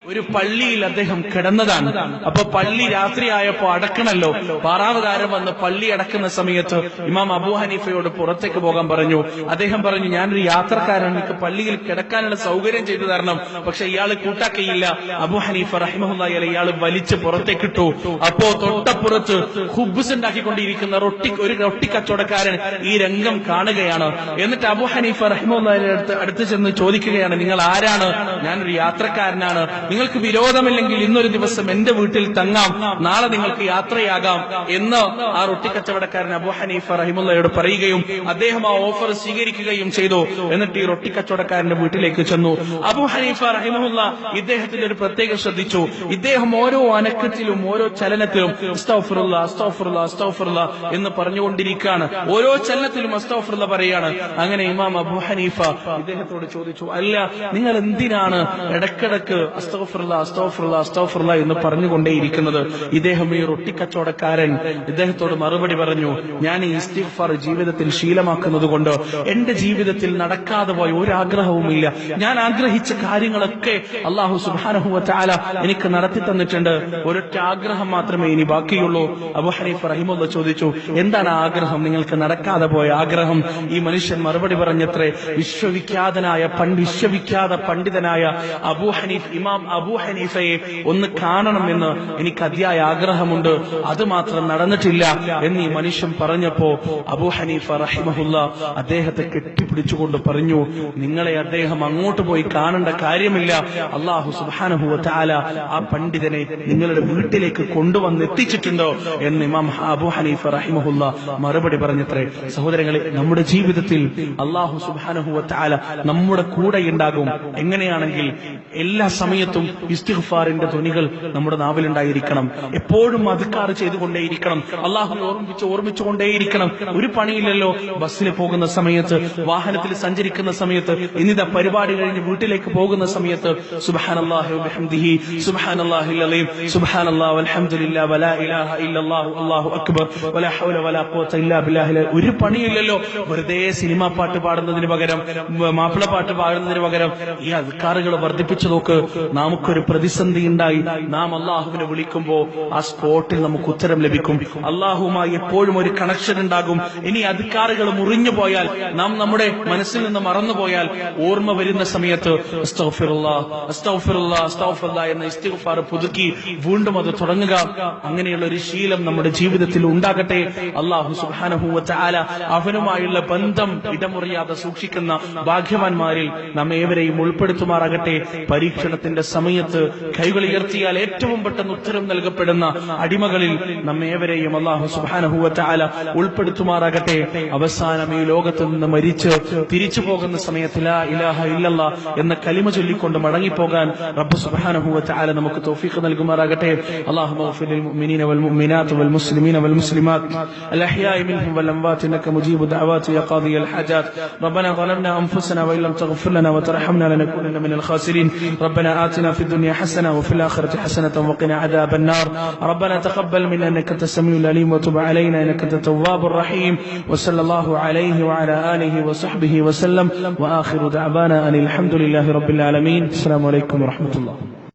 ഒരു പള്ളിയിൽ അദ്ദേഹം കിടന്നതാണ്. അപ്പൊ പള്ളി രാത്രിയായപ്പോ അടക്കണല്ലോ. പാറാവുകാരൻ വന്ന് പള്ളി അടക്കുന്ന സമയത്ത് ഇമാം അബൂ ഹനീഫയോട് പുറത്തേക്ക് പോകാൻ പറഞ്ഞു. അദ്ദേഹം പറഞ്ഞു, ഞാനൊരു യാത്രക്കാരൻ, എനിക്ക് പള്ളിയിൽ കിടക്കാനുള്ള സൗകര്യം ചെയ്തു തരണം. പക്ഷെ ഇയാള് കൂട്ടാക്കയില്ല. അബൂ ഹനീഫ റഹിമഹുല്ലാഹി അലൈഹി ഇയാള് വലിച്ച് പുറത്തേക്കിട്ടു. അപ്പോ തൊട്ടപ്പുറത്ത് ഖുബ്സ് ഉണ്ടാക്കിക്കൊണ്ടിരിക്കുന്ന ഒരു റൊട്ടി കച്ചവടക്കാരൻ ഈ രംഗം കാണുകയാണ്. എന്നിട്ട് അബൂ ഹനീഫ റഹിമഹുല്ലാഹി അടുത്ത് ചെന്ന് ചോദിക്കുകയാണ്, നിങ്ങൾ ആരാണ്? ഞാനൊരു യാത്രക്കാരനാണ്. നിങ്ങൾക്ക് വിരോധമില്ലെങ്കിൽ ഇന്നൊരു ദിവസം എന്റെ വീട്ടിൽ തങ്ങാം, നാളെ നിങ്ങൾക്ക് യാത്രയാകാം എന്ന് ആ റൊട്ടി കച്ചവടക്കാരൻ അബൂ ഹനീഫ റഹിമഹുല്ലാഹയോട് പറയുകയും അദ്ദേഹം ആ ഓഫർ സ്വീകരിക്കുകയും ചെയ്തു. എന്നിട്ട് ഈ റൊട്ടി കച്ചവടക്കാരന്റെ വീട്ടിലേക്ക് ചെന്നു. അബൂ ഹനീഫ റഹിമഹുല്ലാ ഇദ്ദേഹത്തിന്റെ ഒരു പ്രത്യേകം ശ്രദ്ധിച്ചു. ഇദ്ദേഹം ഓരോ അനക്കത്തിലും ഓരോ ചലനത്തിലും അസ്തഗ്ഫിറുല്ലാഹ് അസ്തഗ്ഫിറുല്ലാഹ് അസ്തഗ്ഫിറുല്ലാഹ് എന്ന് പറഞ്ഞുകൊണ്ടിരിക്കുകയാണ്. ഓരോ ചലനത്തിലും അസ്തഗ്ഫിറുല്ലാഹ് പറയാണ്. അങ്ങനെ ഇമാം അബൂ ഹനീഫ ഇദ്ദേഹത്തോട് ചോദിച്ചു, അല്ല, നിങ്ങൾ എന്തിനാണ് ഇടക്കിടക്ക് അസ്തഗ്ഫിറുല്ലാഹ് അസ്തഗ്ഫിറുല്ലാഹ് അസ്തഗ്ഫിറുല്ലാഹ് എന്ന് പറഞ്ഞുകൊണ്ടേയിരിക്കുന്നത്? ഇദ്ദേഹം ഈ റൊട്ടി കച്ചവടക്കാരൻ ഇദ്ദേഹത്തോട് മറുപടി പറഞ്ഞു, ഞാൻ ഈ ഇസ്തിഗ്ഫാർ ജീവിതത്തിൽ ശീലമാക്കുന്നത് കൊണ്ട് എന്റെ ജീവിതത്തിൽ നടക്കാതെ പോയ ഒരു ആഗ്രഹവുമില്ല. ഞാൻ ആഗ്രഹിച്ച കാര്യങ്ങളൊക്കെ അല്ലാഹു സുബ്ഹാനഹു വ തആല എനിക്ക് നടത്തി തന്നിട്ടുണ്ട്. ഒരൊറ്റ ആഗ്രഹം മാത്രമേ ഇനി ബാക്കിയുള്ളൂ. അബൂ ഹനീഫ റഹിമഹുല്ലാഹ് ചോദിച്ചു, എന്താണ് ആഗ്രഹം, നിങ്ങൾക്ക് നടക്കാതെ പോയ ആഗ്രഹം? ഈ മനുഷ്യൻ മറുപടി പറഞ്ഞത്രേ, വിശ്വവിഖ്യാത പണ്ഡിതനായ ഇമാം അബൂ ഹനീഫയെ ഒന്ന് കാണണമെന്ന് എനിക്ക് അതിയായ ആഗ്രഹമുണ്ട്, അത് മാത്രം നടന്നിട്ടില്ല എന്ന് ഈ മനുഷ്യൻ പറഞ്ഞപ്പോ അബൂ ഹനീഫ റഹിമഹുല്ലാഹ് അദ്ദേഹത്തെ കെട്ടിപ്പിടിച്ചുകൊണ്ട് പറഞ്ഞു, നിങ്ങളെ അദ്ദേഹം അങ്ങോട്ട് പോയി കാണേണ്ട കാര്യമില്ല. അല്ലാഹു സുബ്ഹാനഹു വ തആല ആ പണ്ഡിതനെ നിങ്ങളുടെ വീട്ടിലേക്ക് കൊണ്ടുവന്നെത്തിച്ചിട്ടുണ്ടോ എന്ന് ഇമാം അബൂ ഹനീഫ റഹിമഹുല്ലാഹ് മറുപടി പറഞ്ഞത്രേ. സഹോദരങ്ങളെ, നമ്മുടെ ജീവിതത്തിൽ അല്ലാഹു സുബ്ഹാനഹു വ തആല നമ്മുടെ കൂടെ ഉണ്ടാകും. എങ്ങനെയാണെങ്കിൽ എല്ലാ സമയത്തും ഇസ്തിഗ്ഫാറിന്റെ ധ്വനികൾ നമ്മുടെ നാവിലുണ്ടായിരിക്കണം. എപ്പോഴും അദ്കാർ ചെയ്തുകൊണ്ടേയിരിക്കണം. അല്ലാഹുവിനെ ഓർമ്മിച്ചുകൊണ്ടേയിരിക്കണം. ഒരു പണിയില്ലല്ലോ. ബസ്സിൽ പോകുന്ന സമയത്ത്, വാഹനത്തിൽ സഞ്ചരിക്കുന്ന സമയത്ത്, ഇന്നിതാ പരിപാടി കഴിഞ്ഞ് വീട്ടിലേക്ക് പോകുന്ന സമയത്ത് സുബ്ഹാനല്ലാഹി വബിഹംദിഹി സുബ്ഹാനല്ലാഹിൽ അലീം സുബ്ഹാനല്ലാഹി വൽഹംദുലില്ലാഹി വലാ ഇലാഹ ഇല്ലല്ലാഹു അല്ലാഹു അക്ബർ വലാ ഹൗല വലാ ഖുവത ഇല്ലാ ബില്ലാഹി. ഒരു പണിയില്ലല്ലോ. വെറുതെ സിനിമാ പാട്ട് പാടുന്നതിന് പകരം, മാപ്പിള പാട്ട് പാടുന്നതിന് പകരം ഈ അദ്കാറുകൾ വർദ്ധിപ്പിച്ചു നോക്ക്. നമുക്കൊരു പ്രതിസന്ധി ഉണ്ടായി നാം അള്ളാഹുവിനെ വിളിക്കുമ്പോ ആ സ്പോട്ടിൽ നമുക്ക് ഉത്തരം ലഭിക്കും. അള്ളാഹുമായി എപ്പോഴും ഒരു കണക്ഷൻ ഉണ്ടാകും. ഇനി അദ്കാറുകൾ മുറിഞ്ഞു പോയാൽ, നാം നമ്മുടെ മനസ്സിൽ നിന്ന് മറന്നുപോയാൽ, ഓർമ്മ വരുന്ന സമയത്ത് അസ്തഗ്ഫിറുല്ലാഹ് അസ്തഗ്ഫിറുല്ലാഹ് അസ്തഗ്ഫിറുല്ലാഹ് എന്ന ഇസ്തിഗ്ഫാർ പുതുക്കി വീണ്ടും അത് തുടങ്ങുക. അങ്ങനെയുള്ള ഒരു ശീലം നമ്മുടെ ജീവിതത്തിൽ ഉണ്ടാകട്ടെ. അല്ലാഹു സുബ്ഹാനഹു വ തആല അവനുമായുള്ള ബന്ധം ഇടമുറിയാതെ സൂക്ഷിക്കുന്ന ഭാഗ്യവാന്മാരിൽ നമ്മെ ഏവരെയും ഉൾപ്പെടുത്തുമാറാകട്ടെ. പരീക്ഷണത്തിന്റെ സമയത്ത് കൈകൾ ഉയർത്തിയാൽ ഏറ്റവും പെട്ടെന്ന് ഉത്തരം നൽകപ്പെടുന്ന അടിമകളിൽ നമ്മേവരെയും അല്ലാഹു സുബ്ഹാനഹു വ തആല ഉൾപ്പെടുത്തുമാറാകട്ടെ. അവസാനം ഈ ലോകത്ത് നിന്ന് മരിച്ച് തിരിച്ചു പോകുന്ന സമയത്ത് ലാ ഇലാഹ ഇല്ലല്ലാഹ് എന്ന കലിമ ചൊല്ലിക്കൊണ്ട് മടങ്ങിപ്പോകാൻ റബ്ബ് സുബ്ഹാനഹു വ തആല നമുക്ക് തൗഫീഖ് നൽകുമാറാകട്ടെ. അല്ലാഹുമ്മ ഗ്ഫിർ ലിൽ മുഅ്മിനീന വൽ മുഅ്മിനാത്ത് വൽ മുസ്ലിമീന വൽ മുസ്ലിമാത്ത് അൽ അഹ്യാഇ മിൻഹും വൽ അംവാത്ത് ഇന്നക മുജീബു ദഅവാതി യാ ഖാദിയൽ ഹാജാത്ത്. റബ്ബനാ ളലംനാ അൻഫുസനാ വ ഇല്ലം തഗ്ഫിർ ലനാ വ തർഹംനാ ലനകൂനന്ന മിനൽ ഖാസിരീൻ. ربنا آتنا في الدنيا حسنة وفي الآخرة حسنة وقنا عذاب النار. ربنا تقبل منا إنك أنت السميع العليم وتب علينا إنك أنت التواب الرحيم. وصلى الله عليه وعلى آله وصحبه وسلم. وآخر دعوانا أن الحمد لله رب العالمين. السلام عليكم ورحمة الله.